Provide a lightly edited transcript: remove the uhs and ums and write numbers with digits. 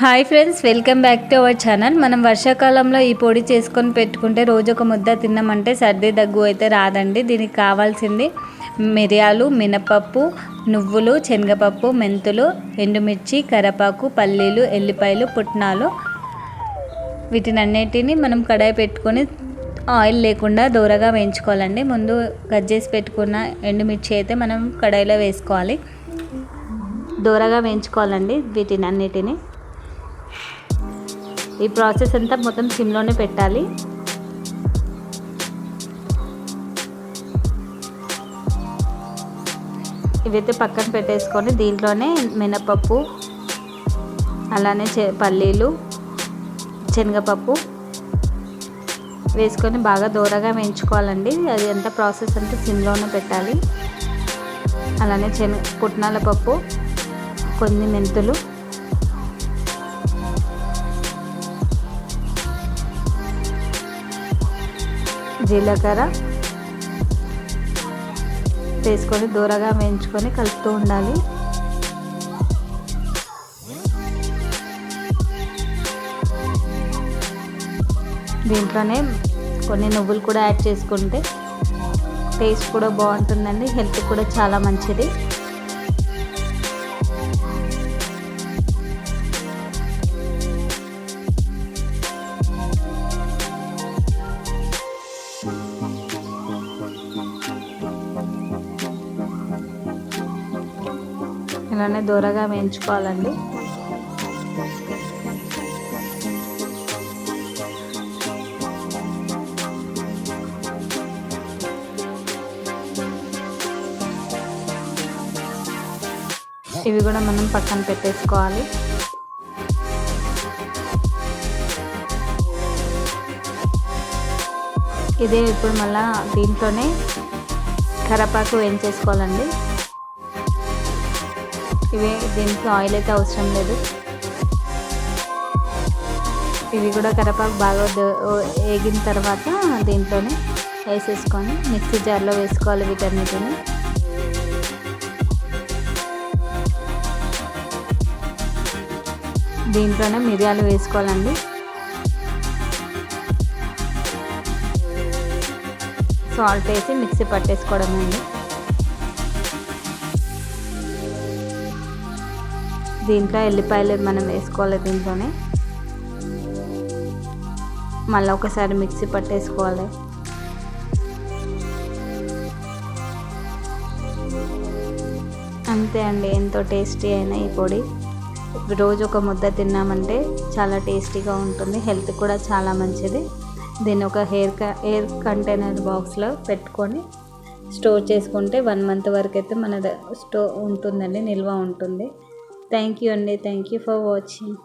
Hi friends, welcome back to our channel. మనం వర్షాకాలంలో ఈ పొడి చేసుకొని పెట్టుకుంటే రోజు ఒక ముద్ద తిన్నామంటే సర్ది దగ్గు అయితే రాదండి. దీనికి కావాల్సింది మిరియాలు, మినపప్పు, నువ్వులు, శనగపప్పు, మెంతులు, ఎండుమిర్చి, కరివేపాకు, పల్లీలు, ఎల్లిపాయలు, పుట్నాలు. వీటినన్నిటిని మనం కడాయి పెట్టుకొని ఆయిల్ లేకుండా దూరగా వేయించుకోవాలండి. ముందు కట్ చేసి పెట్టుకున్న ఎండుమిర్చి అయితే మనం కడాయిలో వేసుకోవాలి. దూరగా వేయించుకోవాలండి వీటినన్నిటిని. ఈ ప్రాసెస్ అంతా మొత్తం సిమ్లోనే పెట్టాలి. ఇవైతే పక్కన పెట్టేసుకొని దీంట్లోనే మినపప్పు, అలానే పల్లీలు, శనగపప్పు వేసుకొని బాగా దూరగా వేయించుకోవాలండి. అది అంతా ప్రాసెస్ అంతా సిమ్లోనే పెట్టాలి. అలానే పుట్నాల పప్పు, కొన్ని మెంతులు, జీలకర్ర వేసుకొని దూరగా వేయించుకొని కలుపుతూ ఉండాలి. దీంట్లోనే కొన్ని నువ్వులు కూడా యాడ్ చేసుకుంటే టేస్ట్ కూడా బాగుంటుందండి. హెల్త్ కూడా చాలా మంచిది. ఇలానే దూరగా వేయించుకోవాలండి. ఇవి కూడా మనం పక్కన పెట్టేసుకోవాలి. ఇదే ఇప్పుడు మళ్ళీ దీంట్లోనే కరివేపాకు వేయించేసుకోవాలండి. దీనికి ఆయిల్ అయితే అవసరం లేదు. ఇవి కూడా కరివేపాకు బాగా వేగిన తర్వాత దీంట్లోనే వేసేసుకొని మిక్సీ జార్లో వేసుకోవాలి వీటన్నిటిని. దీంట్లోనే మిరియాలు వేసుకోవాలండి. సాల్ట్ వేసి మిక్సీ పట్టేసుకోవడమే అండి. దీంట్లో ఎల్లిపాయలు మనం వేసుకోవాలి. దీంట్లోనే మళ్ళీ ఒకసారి మిక్సీ పట్టేసుకోవాలి. అంతే అండి, ఎంతో టేస్టీ అయిన ఈ పొడి. రోజు ఒక ముద్ద తిన్నామంటే చాలా టేస్టీగా ఉంటుంది. హెల్త్ కూడా చాలా మంచిది. దీన్ని ఒక ఎయిర్ కంటైనర్ బాక్స్లో పెట్టుకొని స్టోర్ చేసుకుంటే 1 మంత్ వరకు అయితే మన ఉంటుందండి, నిల్వ ఉంటుంది. థ్యాంక్ యూ అండి. Thank you for watching.